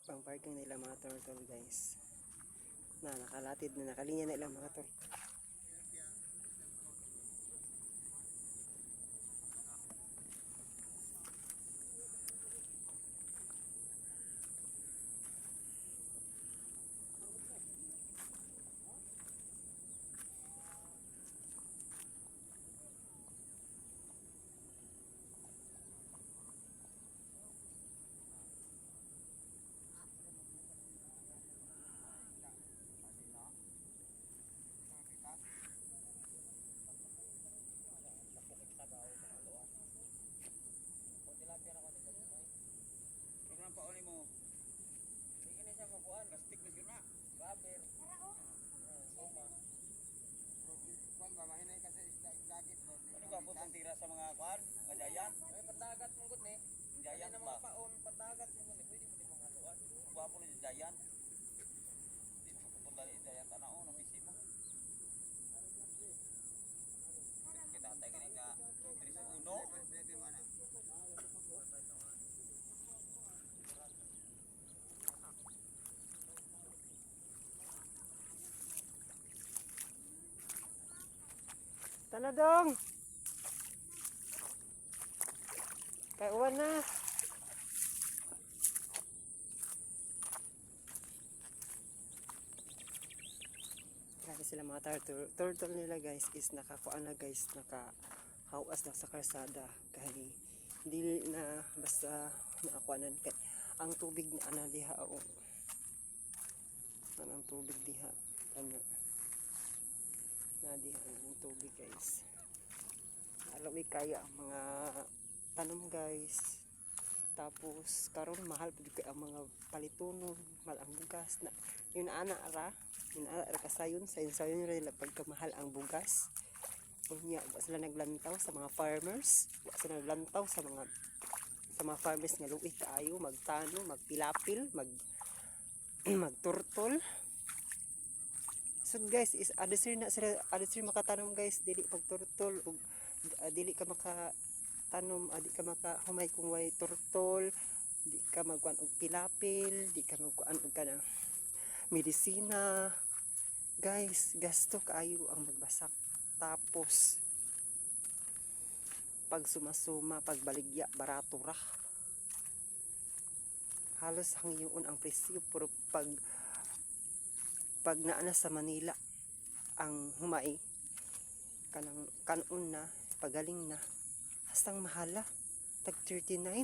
pang parking nila mga turtle guys, na nakalatid na nakalinya na ilang mga turtle. Program pa mo. Hindi na siya mabuhan. Plastic na siya na. Rubber. Soma. Kuan ba mahinay kasi dagit mo. Ano ba putong tira sa mga kuan? Mga giant? Ay patagat mo gud ni. Giant ba? Paon patagat mo gud ni. Pwede mo di mga haluan. Gwapo ni giant. Dito ko pun dali giant anao no bisi mo. Kita antay kini ka 31. Pwede man. Tanadong kay uwan na. Grabe sila mga turtle nila guys is nakakuan na guys, nakahawas na sa karsada kay dili na basta nakakuanan kay ang tubig na ana diha o anang tubig diha ana na diha ang tubig guys. Alawi kaya ang mga tanom guys. Tapos karon mahal pud kay ang mga palitunon, mahal ang bugas na yun ana ra. Yun ana ra kasayon sayon ra nila pagkamahal ang bugas. Unya wa sila naglantaw sa mga farmers, wa sila naglantaw sa mga farmers nga luwi kaayo magtano, magpilapil, magturtol. So guys is adisir na sila, adisir makatanom guys, dili pagturtol ug dili ka makatanom, di ka makahumay kung way turtol, di ka magkuan og pilapil, di ka magkuan og kanang medisina. Guys, gasto kaayo ang magbasak. Tapos pag sumasuma, pagbaligya, barato ra. Halos hangyoon ang presyo, puro pag naana sa Manila ang humay kanon na pagaling na hastang mahala tag 39.